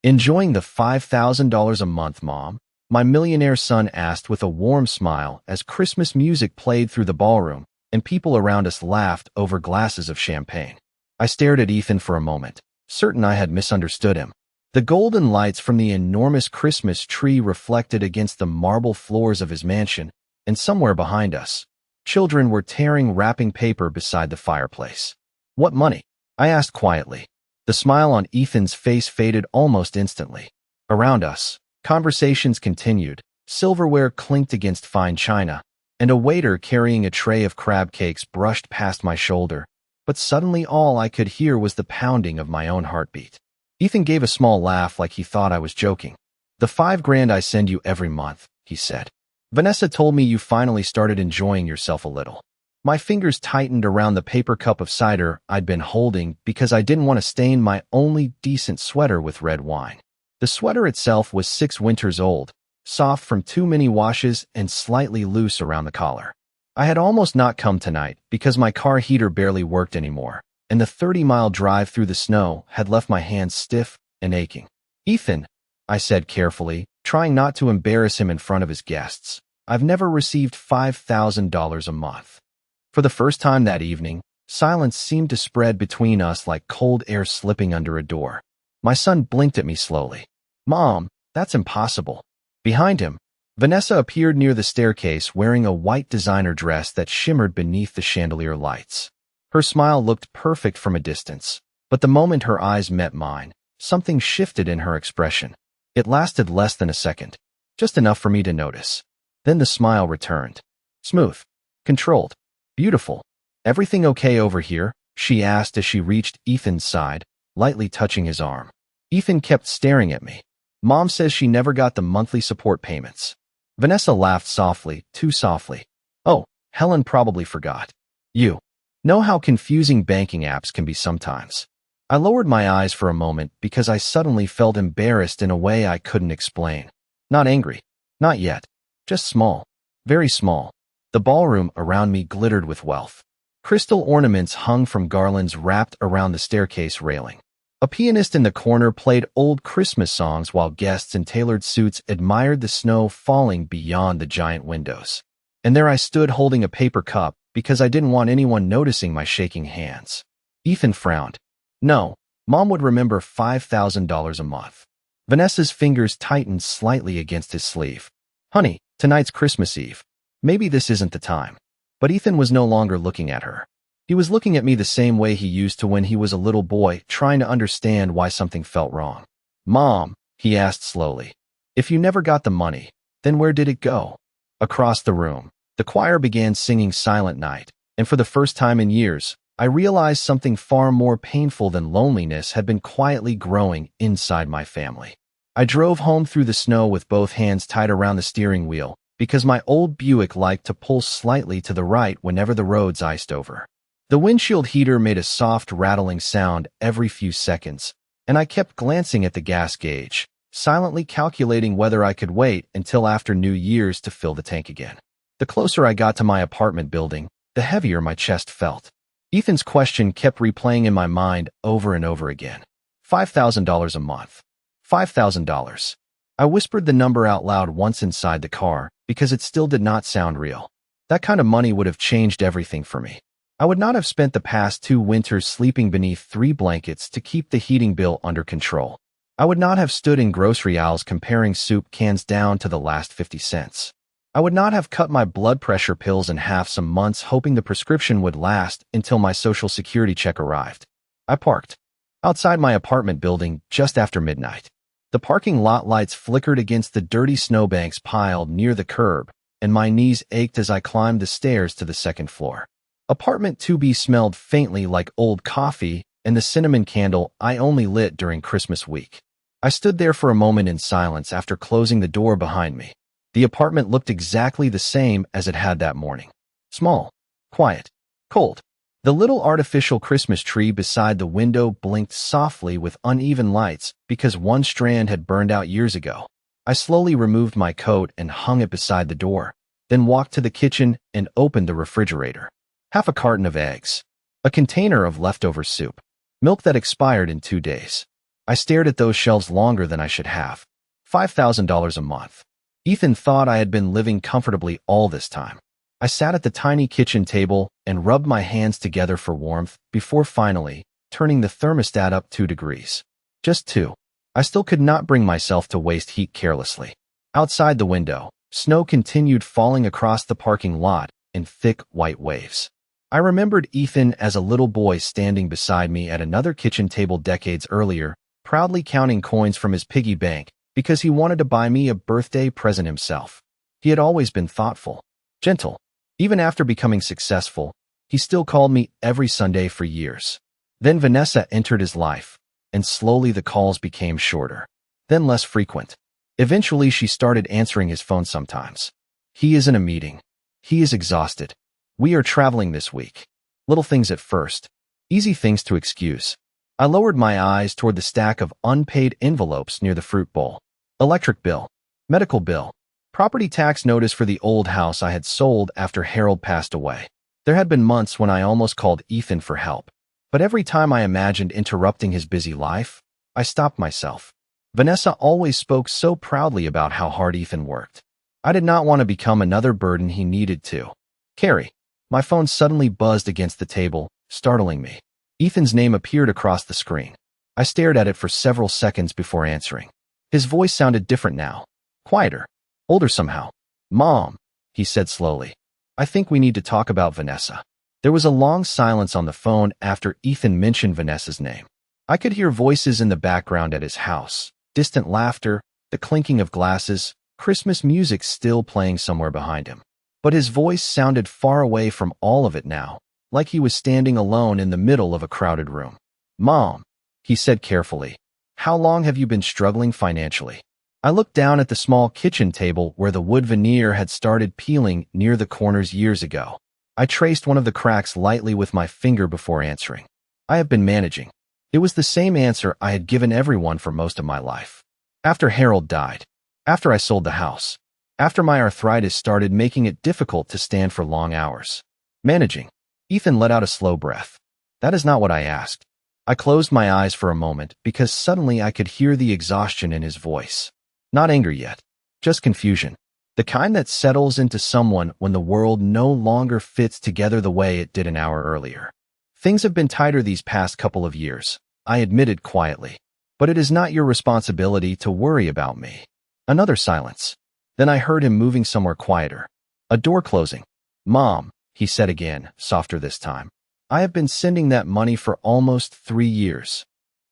Enjoying the $5,000 a month, Mom? My millionaire son asked with a warm smile as Christmas music played through the ballroom and people around us laughed over glasses of champagne. I stared at Ethan for a moment, certain I had misunderstood him. The golden lights from the enormous Christmas tree reflected against the marble floors of his mansion, and somewhere behind us, children were tearing wrapping paper beside the fireplace. What money? I asked quietly. The smile on Ethan's face faded almost instantly. Around us, conversations continued, silverware clinked against fine china, and a waiter carrying a tray of crab cakes brushed past my shoulder, but suddenly all I could hear was the pounding of my own heartbeat. Ethan gave a small laugh like he thought I was joking. "The $5,000 I send you every month," he said. "Vanessa told me you finally started enjoying yourself a little." My fingers tightened around the paper cup of cider I'd been holding because I didn't want to stain my only decent sweater with red wine. The sweater itself was 6 winters old, soft from too many washes and slightly loose around the collar. I had almost not come tonight because my car heater barely worked anymore, and the 30-mile drive through the snow had left my hands stiff and aching. "Ethan," I said carefully, trying not to embarrass him in front of his guests, "I've never received $5,000 a month." For the first time that evening, silence seemed to spread between us like cold air slipping under a door. My son blinked at me slowly. "Mom, that's impossible." Behind him, Vanessa appeared near the staircase wearing a white designer dress that shimmered beneath the chandelier lights. Her smile looked perfect from a distance, but the moment her eyes met mine, something shifted in her expression. It lasted less than a second, just enough for me to notice. Then the smile returned. Smooth, controlled, beautiful. "Everything okay over here?" she asked as she reached Ethan's side, lightly touching his arm. Ethan kept staring at me. "Mom says she never got the monthly support payments." Vanessa laughed softly, too softly. "Oh, Helen probably forgot. You know how confusing banking apps can be sometimes." I lowered my eyes for a moment because I suddenly felt embarrassed in a way I couldn't explain. Not angry. Not yet. Just small. Very small. The ballroom around me glittered with wealth. Crystal ornaments hung from garlands wrapped around the staircase railing. A pianist in the corner played old Christmas songs while guests in tailored suits admired the snow falling beyond the giant windows. And there I stood holding a paper cup because I didn't want anyone noticing my shaking hands. Ethan frowned. "No, Mom would remember $5,000 a month." Vanessa's fingers tightened slightly against his sleeve. "Honey, tonight's Christmas Eve. Maybe this isn't the time." But Ethan was no longer looking at her. He was looking at me the same way he used to when he was a little boy, trying to understand why something felt wrong. "Mom," he asked slowly, "if you never got the money, then where did it go?" Across the room, the choir began singing Silent Night, and for the first time in years, I realized something far more painful than loneliness had been quietly growing inside my family. I drove home through the snow with both hands tied around the steering wheel because my old Buick liked to pull slightly to the right whenever the roads iced over. The windshield heater made a soft rattling sound every few seconds, and I kept glancing at the gas gauge, silently calculating whether I could wait until after New Year's to fill the tank again. The closer I got to my apartment building, the heavier my chest felt. Ethan's question kept replaying in my mind over and over again. $5,000 a month. $5,000. I whispered the number out loud once inside the car because it still did not sound real. That kind of money would have changed everything for me. I would not have spent the past 2 winters sleeping beneath 3 blankets to keep the heating bill under control. I would not have stood in grocery aisles comparing soup cans down to the last 50 cents. I would not have cut my blood pressure pills in half some months hoping the prescription would last until my Social Security check arrived. I parked outside my apartment building just after midnight. The parking lot lights flickered against the dirty snowbanks piled near the curb, and my knees ached as I climbed the stairs to the second floor. Apartment 2B smelled faintly like old coffee and the cinnamon candle I only lit during Christmas week. I stood there for a moment in silence after closing the door behind me. The apartment looked exactly the same as it had that morning. Small, quiet, cold. The little artificial Christmas tree beside the window blinked softly with uneven lights because one strand had burned out years ago. I slowly removed my coat and hung it beside the door, then walked to the kitchen and opened the refrigerator. Half a carton of eggs, a container of leftover soup, milk that expired in 2 days. I stared at those shelves longer than I should have. $5,000 a month. Ethan thought I had been living comfortably all this time. I sat at the tiny kitchen table and rubbed my hands together for warmth before finally turning the thermostat up 2 degrees. Just 2. I still could not bring myself to waste heat carelessly. Outside the window, snow continued falling across the parking lot in thick white waves. I remembered Ethan as a little boy standing beside me at another kitchen table decades earlier, proudly counting coins from his piggy bank because he wanted to buy me a birthday present himself. He had always been thoughtful, gentle. Even after becoming successful, he still called me every Sunday for years. Then Vanessa entered his life, and slowly the calls became shorter, then less frequent. Eventually, she started answering his phone sometimes. He is in a meeting. He is exhausted. We are traveling this week. Little things at first. Easy things to excuse. I lowered my eyes toward the stack of unpaid envelopes near the fruit bowl. Electric bill. Medical bill. Property tax notice for the old house I had sold after Harold passed away. There had been months when I almost called Ethan for help. But every time I imagined interrupting his busy life, I stopped myself. Vanessa always spoke so proudly about how hard Ethan worked. I did not want to become another burden he needed to carry. My phone suddenly buzzed against the table, startling me. Ethan's name appeared across the screen. I stared at it for several seconds before answering. His voice sounded different now, quieter, older somehow. "Mom," he said slowly. "I think we need to talk about Vanessa." There was a long silence on the phone after Ethan mentioned Vanessa's name. I could hear voices in the background at his house, distant laughter, the clinking of glasses, Christmas music still playing somewhere behind him. But his voice sounded far away from all of it now, like he was standing alone in the middle of a crowded room. "Mom," he said carefully, "how long have you been struggling financially?" I looked down at the small kitchen table where the wood veneer had started peeling near the corners years ago. I traced one of the cracks lightly with my finger before answering. "I have been managing." It was the same answer I had given everyone for most of my life. After Harold died, after I sold the house, after my arthritis started making it difficult to stand for long hours. Managing. Ethan let out a slow breath. "That is not what I asked." I closed my eyes for a moment because suddenly I could hear the exhaustion in his voice. Not anger yet, just confusion. The kind that settles into someone when the world no longer fits together the way it did an hour earlier. "Things have been tighter these past couple of years," I admitted quietly. "But it is not your responsibility to worry about me." Another silence. Then I heard him moving somewhere quieter. A door closing. "Mom," he said again, softer this time. "I have been sending that money for almost 3 years."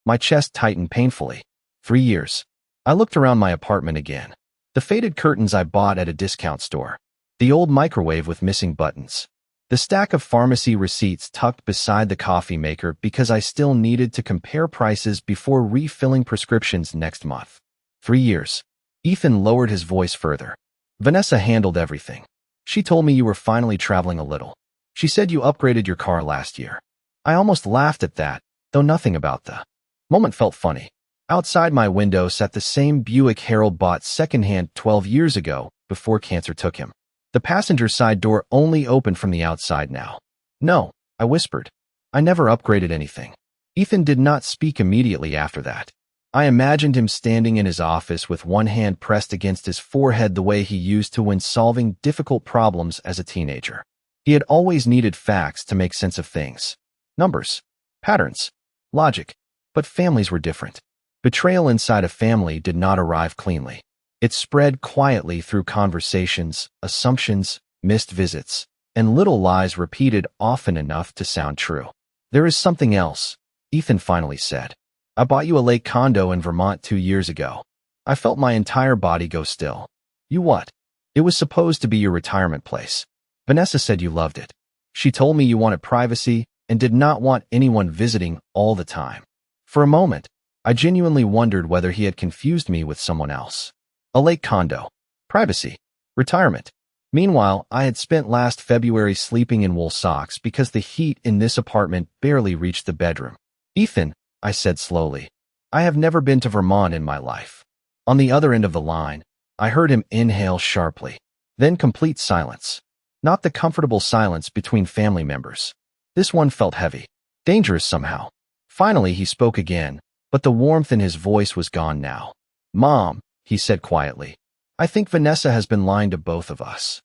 My chest tightened painfully. 3 years. I looked around my apartment again. The faded curtains I bought at a discount store. The old microwave with missing buttons. The stack of pharmacy receipts tucked beside the coffee maker because I still needed to compare prices before refilling prescriptions next month. 3 years. Ethan lowered his voice further. "Vanessa handled everything. She told me you were finally traveling a little. She said you upgraded your car last year." I almost laughed at that, though nothing about the moment felt funny. Outside my window sat the same Buick Harold bought secondhand 12 years ago before cancer took him. The passenger side door only opened from the outside now. "No," I whispered. "I never upgraded anything." Ethan did not speak immediately after that. I imagined him standing in his office with one hand pressed against his forehead the way he used to when solving difficult problems as a teenager. He had always needed facts to make sense of things. Numbers, patterns, logic. But families were different. Betrayal inside a family did not arrive cleanly. It spread quietly through conversations, assumptions, missed visits, and little lies repeated often enough to sound true. "There is something else," Ethan finally said. "I bought you a lake condo in Vermont 2 years ago." I felt my entire body go still. "You what?" "It was supposed to be your retirement place. Vanessa said you loved it. She told me you wanted privacy and did not want anyone visiting all the time." For a moment, I genuinely wondered whether he had confused me with someone else. A lake condo. Privacy. Retirement. Meanwhile, I had spent last February sleeping in wool socks because the heat in this apartment barely reached the bedroom. "Ethan," I said slowly, "I have never been to Vermont in my life." On the other end of the line, I heard him inhale sharply. Then complete silence. Not the comfortable silence between family members. This one felt heavy. Dangerous somehow. Finally, he spoke again, but the warmth in his voice was gone now. "Mom," he said quietly, "I think Vanessa has been lying to both of us."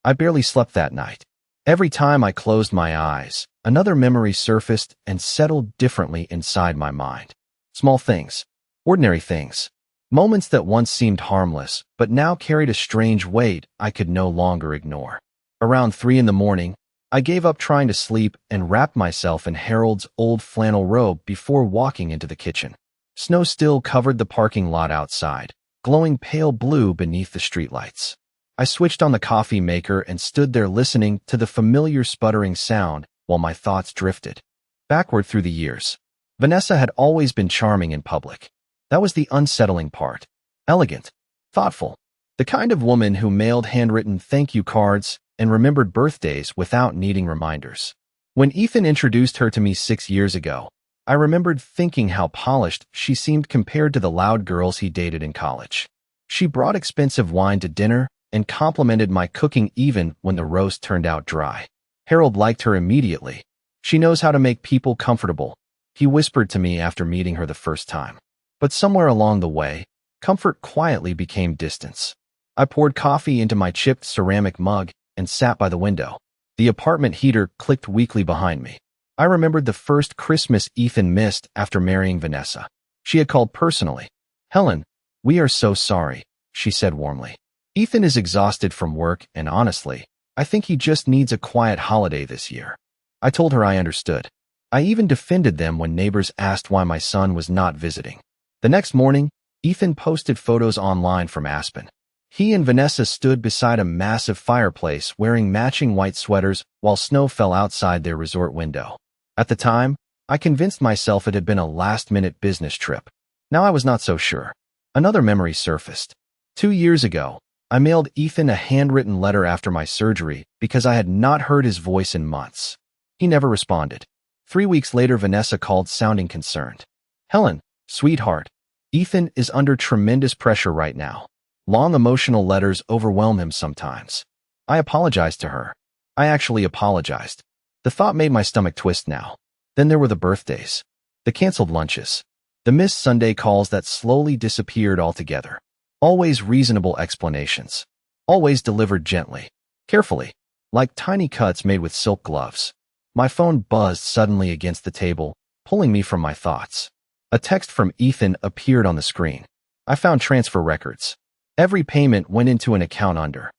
I barely slept that night. Every time I closed my eyes, another memory surfaced and settled differently inside my mind. Small things, ordinary things, moments that once seemed harmless, but now carried a strange weight I could no longer ignore. Around 3 in the morning, I gave up trying to sleep and wrapped myself in Harold's old flannel robe before walking into the kitchen. Snow still covered the parking lot outside, glowing pale blue beneath the streetlights. I switched on the coffee maker and stood there listening to the familiar sputtering sound while my thoughts drifted backward through the years. Vanessa had always been charming in public. That was the unsettling part. Elegant, thoughtful, the kind of woman who mailed handwritten thank you cards and remembered birthdays without needing reminders. When Ethan introduced her to me 6 years ago, I remembered thinking how polished she seemed compared to the loud girls he dated in college. She brought expensive wine to dinner and complimented my cooking even when the roast turned out dry. Harold liked her immediately. "She knows how to make people comfortable," he whispered to me after meeting her the first time. But somewhere along the way, comfort quietly became distance. I poured coffee into my chipped ceramic mug and sat by the window. The apartment heater clicked weakly behind me. I remembered the first Christmas Ethan missed after marrying Vanessa. She had called personally. "Helen, we are so sorry," she said warmly. "Ethan is exhausted from work, and honestly, I think he just needs a quiet holiday this year." I told her I understood. I even defended them when neighbors asked why my son was not visiting. The next morning, Ethan posted photos online from Aspen. He and Vanessa stood beside a massive fireplace wearing matching white sweaters while snow fell outside their resort window. At the time, I convinced myself it had been a last-minute business trip. Now I was not so sure. Another memory surfaced. 2 years ago, I mailed Ethan a handwritten letter after my surgery because I had not heard his voice in months. He never responded. 3 weeks later, Vanessa called sounding concerned. "Helen, sweetheart, Ethan is under tremendous pressure right now. Long emotional letters overwhelm him sometimes." I apologized to her. I actually apologized. The thought made my stomach twist now. Then there were the birthdays, the canceled lunches, the missed Sunday calls that slowly disappeared altogether. Always reasonable explanations. Always delivered gently, carefully, like tiny cuts made with silk gloves. My phone buzzed suddenly against the table, pulling me from my thoughts. A text from Ethan appeared on the screen. I found transfer records. Every payment went into an account under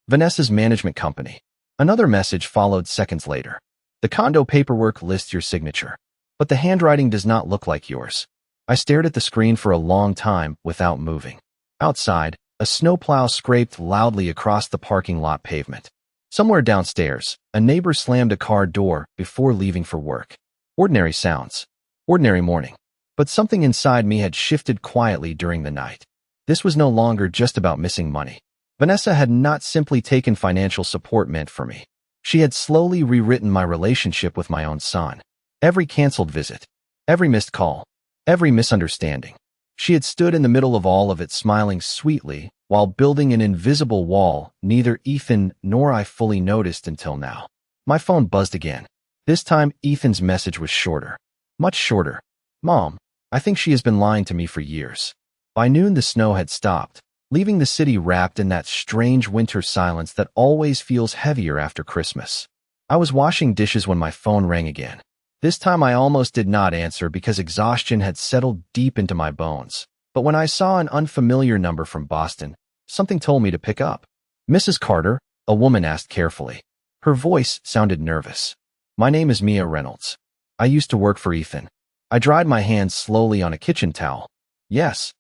Vanessa's management company. Another message followed seconds later. "The condo paperwork lists your signature, but the handwriting does not look like yours." I stared at the screen for a long time without moving. Outside, a snowplow scraped loudly across the parking lot pavement. Somewhere downstairs, a neighbor slammed a car door before leaving for work. Ordinary sounds. Ordinary morning. But something inside me had shifted quietly during the night. This was no longer just about missing money. Vanessa had not simply taken financial support meant for me. She had slowly rewritten my relationship with my own son. Every canceled visit, every missed call, every misunderstanding. She had stood in the middle of all of it, smiling sweetly, while building an invisible wall neither Ethan nor I fully noticed until now. My phone buzzed again. This time, Ethan's message was shorter. Much shorter. "Mom, I think she has been lying to me for years." By noon, the snow had stopped, leaving the city wrapped in that strange winter silence that always feels heavier after Christmas. I was washing dishes when my phone rang again. This time I almost did not answer because exhaustion had settled deep into my bones. But when I saw an unfamiliar number from Boston, something told me to pick up. "Mrs. Carter?" a woman asked carefully. Her voice sounded nervous. "My name is Mia Reynolds. I used to work for Ethan." I dried my hands slowly on a kitchen towel. "Yes."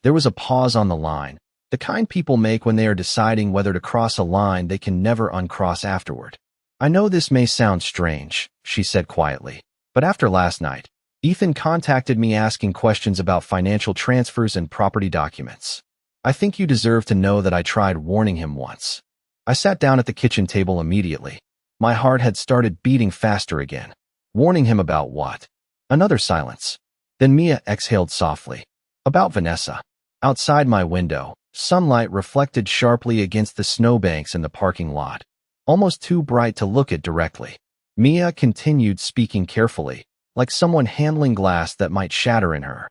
There was a pause on the line, the kind people make when they are deciding whether to cross a line they can never uncross afterward. "I know this may sound strange," she said quietly, "but after last night, Ethan contacted me asking questions about financial transfers and property documents. I think you deserve to know that I tried warning him once." I sat down at the kitchen table immediately. My heart had started beating faster again. Warning him about what? Another silence. Then Mia exhaled softly. "About Vanessa." Outside my window, sunlight reflected sharply against the snowbanks in the parking lot, almost too bright to look at directly. Mia continued speaking carefully, like someone handling glass that might shatter in her.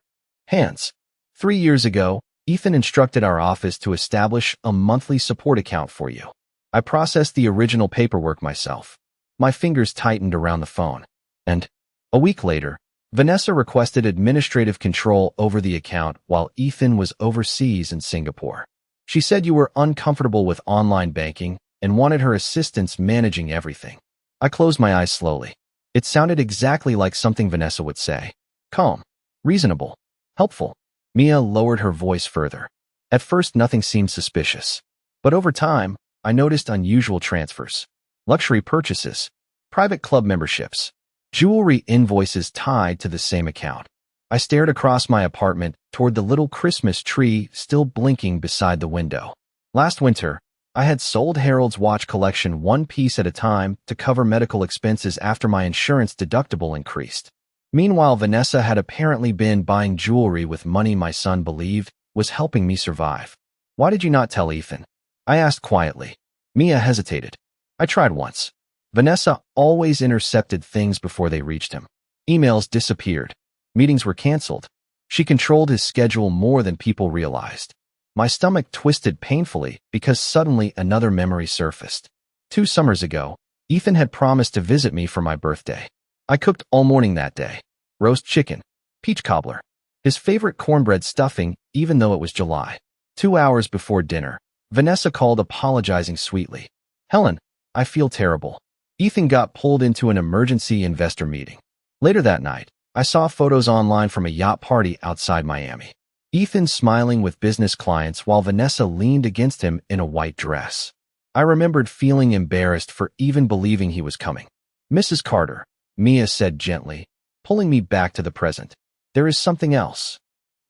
Hands. 3 years ago, Ethan instructed our office to establish a monthly support account for you. I processed the original paperwork myself. My fingers tightened around the phone. And a week later, Vanessa requested administrative control over the account while Ethan was overseas in Singapore. She said you were uncomfortable with online banking and wanted her assistance managing everything. I closed my eyes slowly. It sounded exactly like something Vanessa would say. Calm, reasonable, helpful. Mia lowered her voice further. At first, nothing seemed suspicious. But over time, I noticed unusual transfers, luxury purchases, private club memberships, jewelry invoices tied to the same account. I stared across my apartment toward the little Christmas tree still blinking beside the window. Last winter, I had sold Harold's watch collection one piece at a time to cover medical expenses after my insurance deductible increased. Meanwhile, Vanessa had apparently been buying jewelry with money my son believed was helping me survive. Why did you not tell Ethan? I asked quietly. Mia hesitated. I tried once. Vanessa always intercepted things before they reached him. Emails disappeared. Meetings were canceled. She controlled his schedule more than people realized. My stomach twisted painfully because suddenly another memory surfaced. 2 summers ago, Ethan had promised to visit me for my birthday. I cooked all morning that day. Roast chicken, peach cobbler, his favorite cornbread stuffing, even though it was July. 2 hours before dinner, Vanessa called apologizing sweetly. Helen, I feel terrible. Ethan got pulled into an emergency investor meeting. Later that night, I saw photos online from a yacht party outside Miami. Ethan smiling with business clients while Vanessa leaned against him in a white dress. I remembered feeling embarrassed for even believing he was coming. Mrs. Carter, Mia said gently, pulling me back to the present. There is something else.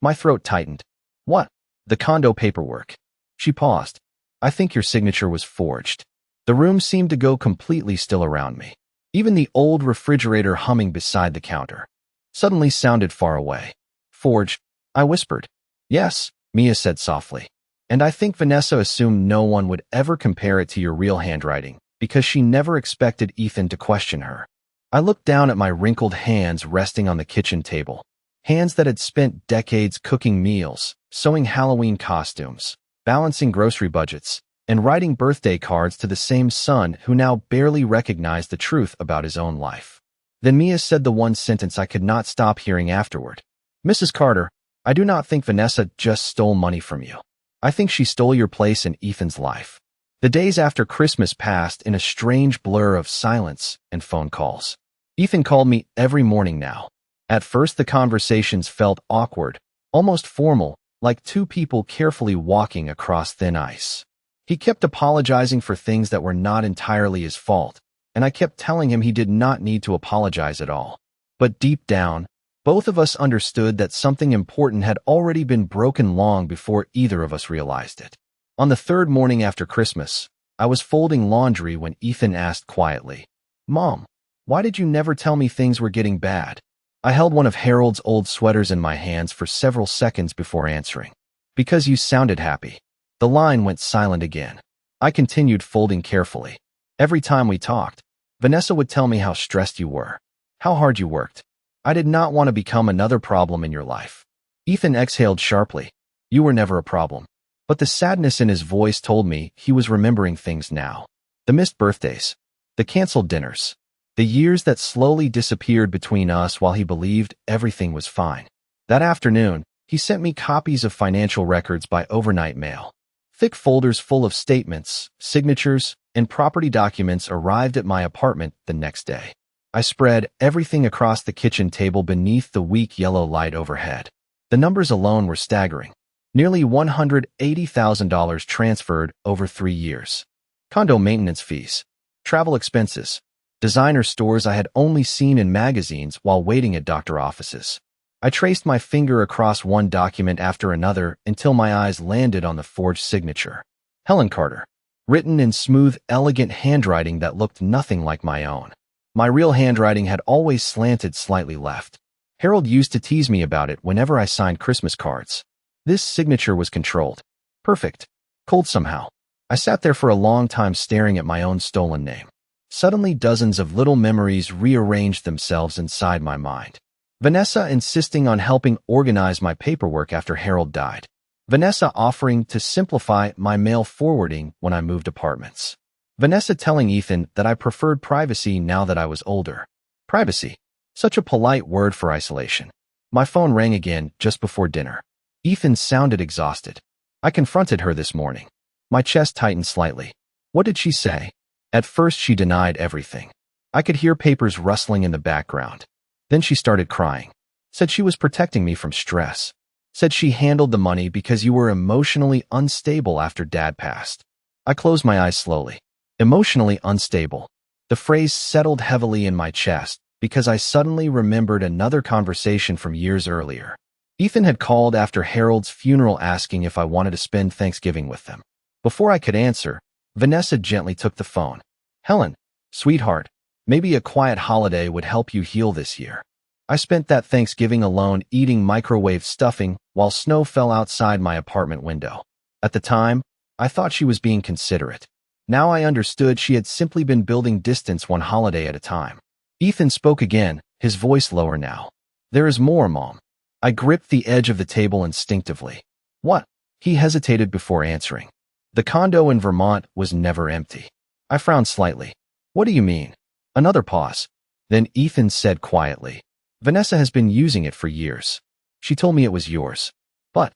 My throat tightened. What? The condo paperwork. She paused. I think your signature was forged. The room seemed to go completely still around me. Even the old refrigerator humming beside the counter suddenly sounded far away. Forged, I whispered. Yes, Mia said softly. And I think Vanessa assumed no one would ever compare it to your real handwriting because she never expected Ethan to question her. I looked down at my wrinkled hands resting on the kitchen table. Hands that had spent decades cooking meals, sewing Halloween costumes, balancing grocery budgets, and writing birthday cards to the same son who now barely recognized the truth about his own life. Then Mia said the one sentence I could not stop hearing afterward. Mrs. Carter, I do not think Vanessa just stole money from you. I think she stole your place in Ethan's life. The days after Christmas passed in a strange blur of silence and phone calls. Ethan called me every morning now. At first, the conversations felt awkward, almost formal, like two people carefully walking across thin ice. He kept apologizing for things that were not entirely his fault, and I kept telling him he did not need to apologize at all. But deep down, both of us understood that something important had already been broken long before either of us realized it. On the 3rd morning after Christmas, I was folding laundry when Ethan asked quietly, Mom, why did you never tell me things were getting bad? I held one of Harold's old sweaters in my hands for several seconds before answering. Because you sounded happy. The line went silent again. I continued folding carefully. Every time we talked, Vanessa would tell me how stressed you were, how hard you worked. I did not want to become another problem in your life. Ethan exhaled sharply. You were never a problem. But the sadness in his voice told me he was remembering things now. The missed birthdays, the canceled dinners, the years that slowly disappeared between us while he believed everything was fine. That afternoon, he sent me copies of financial records by overnight mail. Thick folders full of statements, signatures, and property documents arrived at my apartment the next day. I spread everything across the kitchen table beneath the weak yellow light overhead. The numbers alone were staggering. Nearly $180,000 transferred over 3 years. Condo maintenance fees, travel expenses, designer stores I had only seen in magazines while waiting at doctor offices. I traced my finger across one document after another until my eyes landed on the forged signature. Helen Carter, written in smooth, elegant handwriting that looked nothing like my own. My real handwriting had always slanted slightly left. Harold used to tease me about it whenever I signed Christmas cards. This signature was controlled. Perfect. Cold somehow. I sat there for a long time staring at my own stolen name. Suddenly, dozens of little memories rearranged themselves inside my mind. Vanessa insisting on helping organize my paperwork after Harold died. Vanessa offering to simplify my mail forwarding when I moved apartments. Vanessa telling Ethan that I preferred privacy now that I was older. Privacy. Such a polite word for isolation. My phone rang again just before dinner. Ethan sounded exhausted. I confronted her this morning. My chest tightened slightly. What did she say? At first she denied everything. I could hear papers rustling in the background. Then she started crying. Said she was protecting me from stress. Said she handled the money because you were emotionally unstable after Dad passed. I closed my eyes slowly. Emotionally unstable. The phrase settled heavily in my chest because I suddenly remembered another conversation from years earlier. Ethan had called after Harold's funeral asking if I wanted to spend Thanksgiving with them. Before I could answer, Vanessa gently took the phone. Helen, sweetheart, maybe a quiet holiday would help you heal this year. I spent that Thanksgiving alone eating microwave stuffing while snow fell outside my apartment window. At the time, I thought she was being considerate. Now I understood she had simply been building distance one holiday at a time. Ethan spoke again, his voice lower now. There is more, Mom. I gripped the edge of the table instinctively. What? He hesitated before answering. The condo in Vermont was never empty. I frowned slightly. What do you mean? Another pause. Then Ethan said quietly. Vanessa has been using it for years. She told me it was yours. But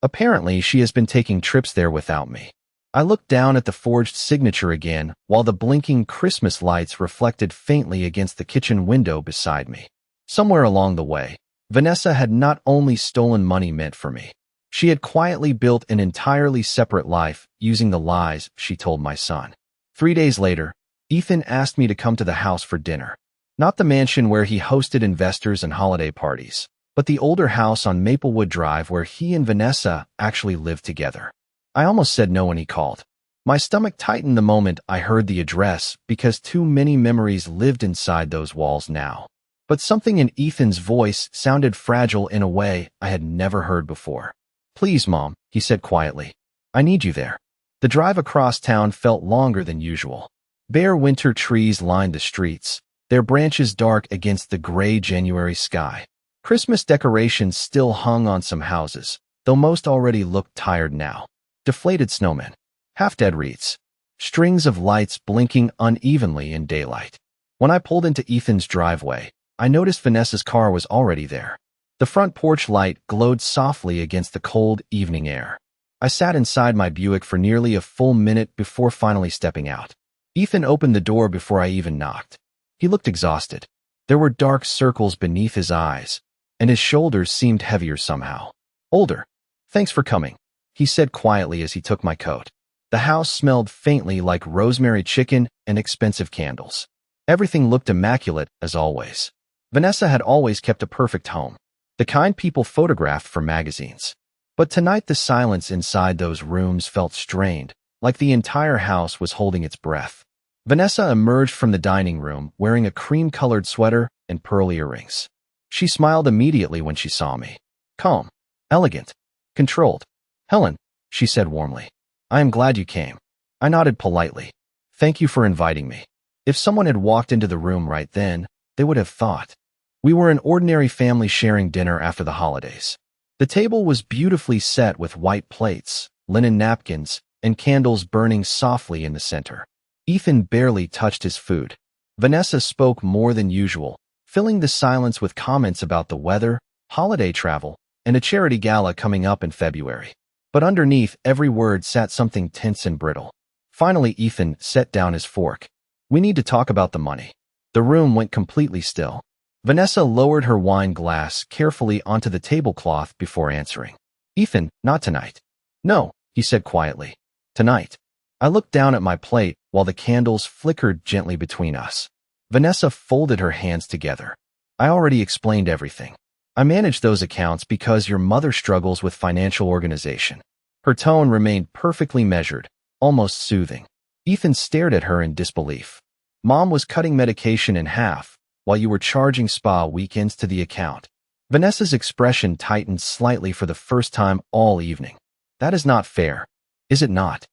apparently she has been taking trips there without me. I looked down at the forged signature again while the blinking Christmas lights reflected faintly against the kitchen window beside me. Somewhere along the way, Vanessa had not only stolen money meant for me. She had quietly built an entirely separate life using the lies she told my son. 3 days later, Ethan asked me to come to the house for dinner. Not the mansion where he hosted investors and holiday parties, but the older house on Maplewood Drive where he and Vanessa actually lived together. I almost said no when he called. My stomach tightened the moment I heard the address because too many memories lived inside those walls now. But something in Ethan's voice sounded fragile in a way I had never heard before. Please, Mom, he said quietly. I need you there. The drive across town felt longer than usual. Bare winter trees lined the streets, their branches dark against the gray January sky. Christmas decorations still hung on some houses, though most already looked tired now. Deflated snowmen, half-dead wreaths, strings of lights blinking unevenly in daylight. When I pulled into Ethan's driveway, I noticed Vanessa's car was already there. The front porch light glowed softly against the cold evening air. I sat inside my Buick for nearly a full minute before finally stepping out. Ethan opened the door before I even knocked. He looked exhausted. There were dark circles beneath his eyes, and his shoulders seemed heavier somehow. Older. Thanks for coming, he said quietly as he took my coat. The house smelled faintly like rosemary chicken and expensive candles. Everything looked immaculate as always. Vanessa had always kept a perfect home, the kind people photographed for magazines. But tonight the silence inside those rooms felt strained, like the entire house was holding its breath. Vanessa emerged from the dining room wearing a cream-colored sweater and pearl earrings. She smiled immediately when she saw me. Calm, elegant, controlled. Helen, she said warmly. I am glad you came. I nodded politely. Thank you for inviting me. If someone had walked into the room right then, they would have thought. We were an ordinary family sharing dinner after the holidays. The table was beautifully set with white plates, linen napkins, and candles burning softly in the center. Ethan barely touched his food. Vanessa spoke more than usual, filling the silence with comments about the weather, holiday travel, and a charity gala coming up in February. But underneath every word sat something tense and brittle. Finally, Ethan set down his fork. We need to talk about the money. The room went completely still. Vanessa lowered her wine glass carefully onto the tablecloth before answering. Ethan, not tonight. No, he said quietly. Tonight. I looked down at my plate while the candles flickered gently between us. Vanessa folded her hands together. I already explained everything. I manage those accounts because your mother struggles with financial organization. Her tone remained perfectly measured, almost soothing. Ethan stared at her in disbelief. Mom was cutting medication in half, while you were charging spa weekends to the account. Vanessa's expression tightened slightly for the first time all evening. That is not fair. Is it not?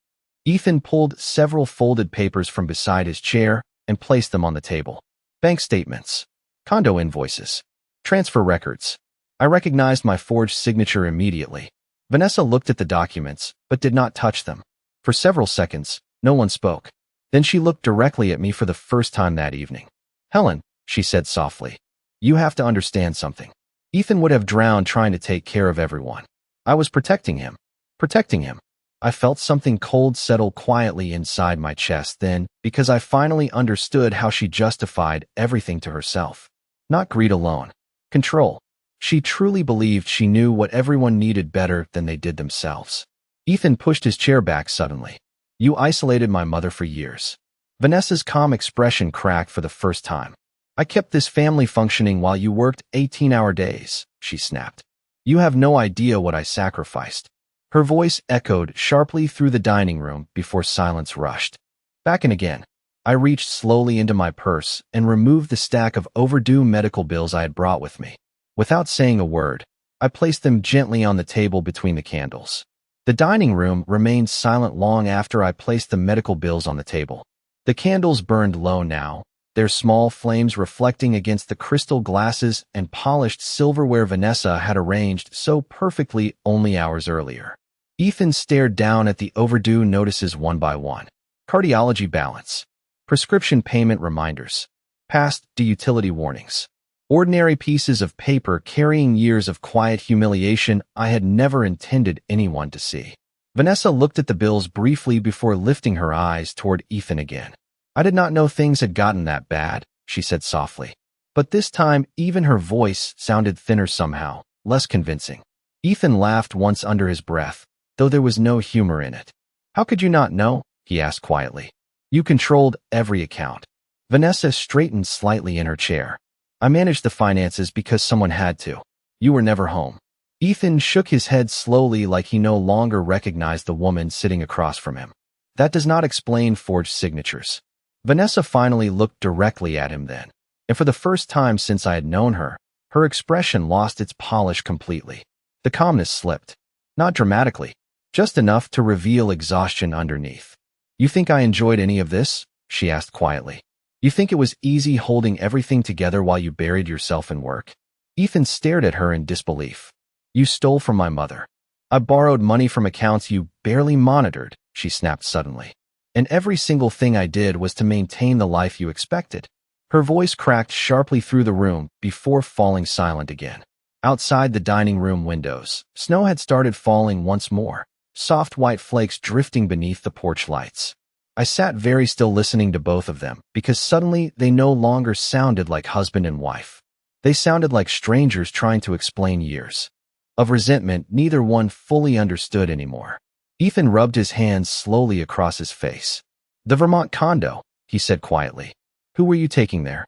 Ethan pulled several folded papers from beside his chair and placed them on the table. Bank statements. Condo invoices. Transfer records. I recognized my forged signature immediately. Vanessa looked at the documents, but did not touch them. For several seconds, no one spoke. Then she looked directly at me for the first time that evening. Helen, she said softly, you have to understand something. Ethan would have drowned trying to take care of everyone. I was protecting him. Protecting him. I felt something cold settle quietly inside my chest then, because I finally understood how she justified everything to herself. Not greed alone. Control. She truly believed she knew what everyone needed better than they did themselves. Ethan pushed his chair back suddenly. You isolated my mother for years. Vanessa's calm expression cracked for the first time. I kept this family functioning while you worked 18-hour days, she snapped. You have no idea what I sacrificed. Her voice echoed sharply through the dining room before silence rushed. Back and again. I reached slowly into my purse and removed the stack of overdue medical bills I had brought with me. Without saying a word, I placed them gently on the table between the candles. The dining room remained silent long after I placed the medical bills on the table. The candles burned low now, their small flames reflecting against the crystal glasses and polished silverware Vanessa had arranged so perfectly only hours earlier. Ethan stared down at the overdue notices one by one. Cardiology balance. Prescription payment reminders. Past due utility warnings. Ordinary pieces of paper carrying years of quiet humiliation I had never intended anyone to see. Vanessa looked at the bills briefly before lifting her eyes toward Ethan again. I did not know things had gotten that bad, she said softly. But this time, even her voice sounded thinner somehow, less convincing. Ethan laughed once under his breath, though there was no humor in it. How could you not know? He asked quietly. You controlled every account. Vanessa straightened slightly in her chair. I managed the finances because someone had to. You were never home. Ethan shook his head slowly like he no longer recognized the woman sitting across from him. That does not explain forged signatures. Vanessa finally looked directly at him then, and for the first time since I had known her, her expression lost its polish completely. The calmness slipped. Not dramatically, just enough to reveal exhaustion underneath. You think I enjoyed any of this? She asked quietly. You think it was easy holding everything together while you buried yourself in work? Ethan stared at her in disbelief. You stole from my mother. I borrowed money from accounts you barely monitored, she snapped suddenly. And every single thing I did was to maintain the life you expected. Her voice cracked sharply through the room before falling silent again. Outside the dining room windows, snow had started falling once more, soft white flakes drifting beneath the porch lights. I sat very still listening to both of them because suddenly they no longer sounded like husband and wife. They sounded like strangers trying to explain years of resentment neither one fully understood anymore. Ethan rubbed his hands slowly across his face. The Vermont condo, he said quietly. Who were you taking there?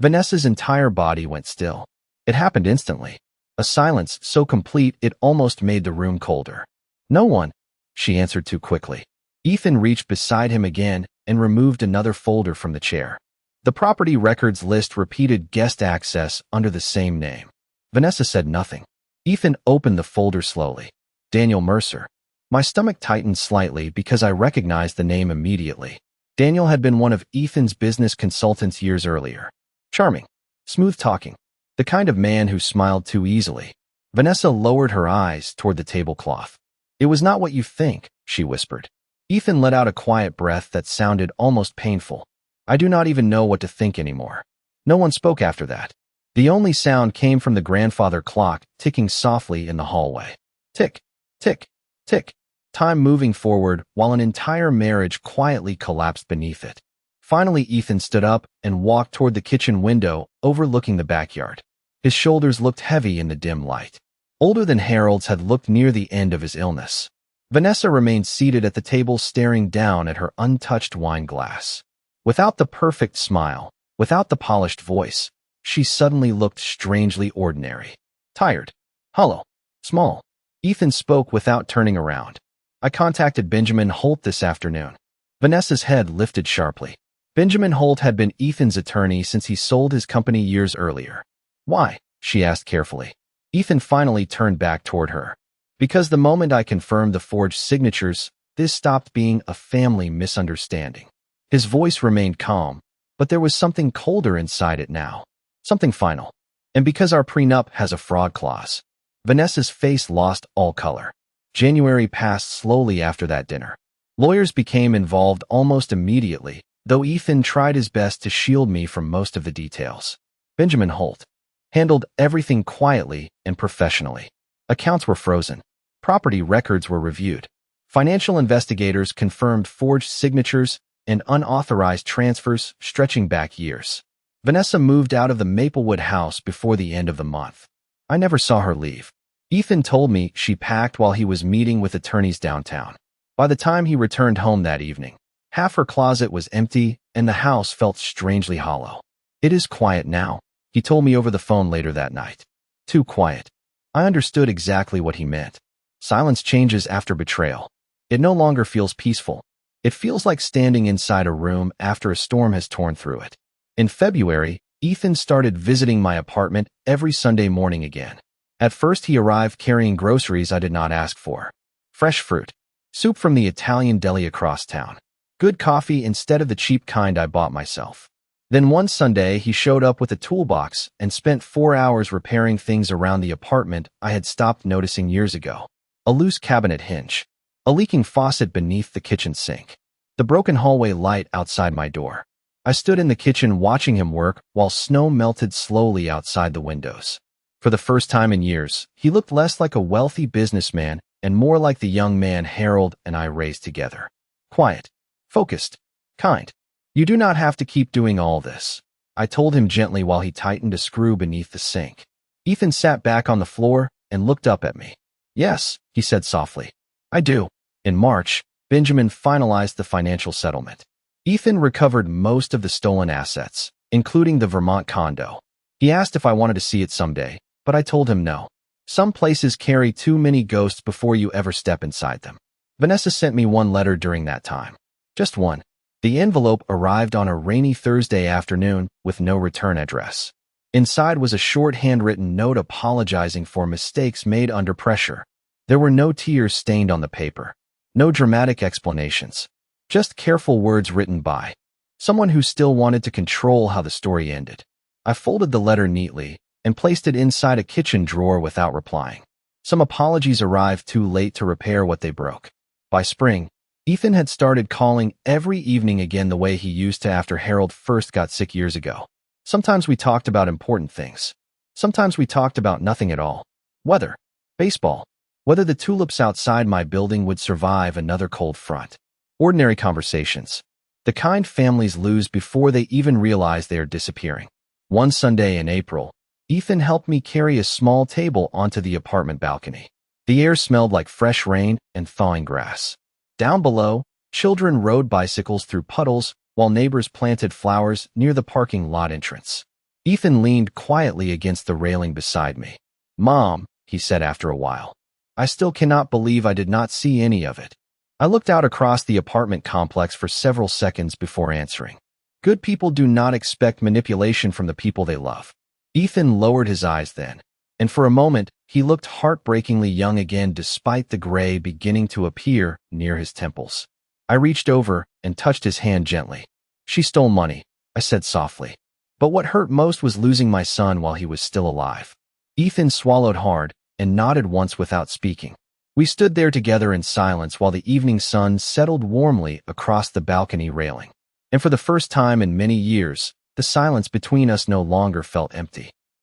Vanessa's entire body went still. It happened instantly. A silence so complete it almost made the room colder. No one, she answered too quickly. Ethan reached beside him again and removed another folder from the chair. The property records list repeated guest access under the same name. Vanessa said nothing. Ethan opened the folder slowly. Daniel Mercer. My stomach tightened slightly because I recognized the name immediately. Daniel had been one of Ethan's business consultants years earlier. Charming. Smooth-talking. The kind of man who smiled too easily. Vanessa lowered her eyes toward the tablecloth. It was not what you think, she whispered. Ethan let out a quiet breath that sounded almost painful. I do not even know what to think anymore. No one spoke after that. The only sound came from the grandfather clock ticking softly in the hallway. Tick, tick, tick. Time moving forward while an entire marriage quietly collapsed beneath it. Finally, Ethan stood up and walked toward the kitchen window overlooking the backyard. His shoulders looked heavy in the dim light. Older than Harold's had looked near the end of his illness. Vanessa remained seated at the table staring down at her untouched wine glass. Without the perfect smile, without the polished voice, she suddenly looked strangely ordinary. Tired. Hollow. Small. Ethan spoke without turning around. I contacted Benjamin Holt this afternoon. Vanessa's head lifted sharply. Benjamin Holt had been Ethan's attorney since he sold his company years earlier. Why? She asked carefully. Ethan finally turned back toward her. Because the moment I confirmed the forged signatures, this stopped being a family misunderstanding. His voice remained calm, but there was something colder inside it now. Something final. And because our prenup has a fraud clause, Vanessa's face lost all color. January passed slowly after that dinner. Lawyers became involved almost immediately, though Ethan tried his best to shield me from most of the details. Benjamin Holt handled everything quietly and professionally. Accounts were frozen. Property records were reviewed. Financial investigators confirmed forged signatures and unauthorized transfers stretching back years. Vanessa moved out of the Maplewood house before the end of the month. I never saw her leave. Ethan told me she packed while he was meeting with attorneys downtown. By the time he returned home that evening, half her closet was empty and the house felt strangely hollow. "It is quiet now," he told me over the phone later that night. Too quiet. I understood exactly what he meant. Silence changes after betrayal. It no longer feels peaceful. It feels like standing inside a room after a storm has torn through it. In February, Ethan started visiting my apartment every Sunday morning again. At first, he arrived carrying groceries I did not ask for. Fresh fruit, soup from the Italian deli across town, good coffee instead of the cheap kind I bought myself. Then one Sunday, he showed up with a toolbox and spent 4 hours repairing things around the apartment I had stopped noticing years ago. A loose cabinet hinge, a leaking faucet beneath the kitchen sink, the broken hallway light outside my door. I stood in the kitchen watching him work while snow melted slowly outside the windows. For the first time in years, he looked less like a wealthy businessman and more like the young man Harold and I raised together. Quiet, focused, kind. "You do not have to keep doing all this," I told him gently while he tightened a screw beneath the sink. Ethan sat back on the floor and looked up at me. "Yes," he said softly. "I do." In March, Benjamin finalized the financial settlement. Ethan recovered most of the stolen assets, including the Vermont condo. He asked if I wanted to see it someday, but I told him no. Some places carry too many ghosts before you ever step inside them. Vanessa sent me one letter during that time. Just one. The envelope arrived on a rainy Thursday afternoon with no return address. Inside was a short handwritten note apologizing for mistakes made under pressure. There were no tears stained on the paper, no dramatic explanations, just careful words written by someone who still wanted to control how the story ended. I folded the letter neatly and placed it inside a kitchen drawer without replying. Some apologies arrived too late to repair what they broke. By spring, Ethan had started calling every evening again the way he used to after Harold first got sick years ago. Sometimes we talked about important things. Sometimes we talked about nothing at all. Weather, baseball, whether the tulips outside my building would survive another cold front. Ordinary conversations. The kind families lose before they even realize they are disappearing. One Sunday in April, Ethan helped me carry a small table onto the apartment balcony. The air smelled like fresh rain and thawing grass. Down below, children rode bicycles through puddles while neighbors planted flowers near the parking lot entrance. Ethan leaned quietly against the railing beside me. "Mom," he said after a while, "I still cannot believe I did not see any of it." I looked out across the apartment complex for several seconds before answering. Good people do not expect manipulation from the people they love. Ethan lowered his eyes then, and for a moment, he looked heartbreakingly young again despite the gray beginning to appear near his temples. I reached over and touched his hand gently. "She stole money," I said softly. "But what hurt most was losing my son while he was still alive." Ethan swallowed hard and nodded once without speaking. We stood there together in silence while the evening sun settled warmly across the balcony railing. And for the first time in many years, the silence between us no longer felt empty.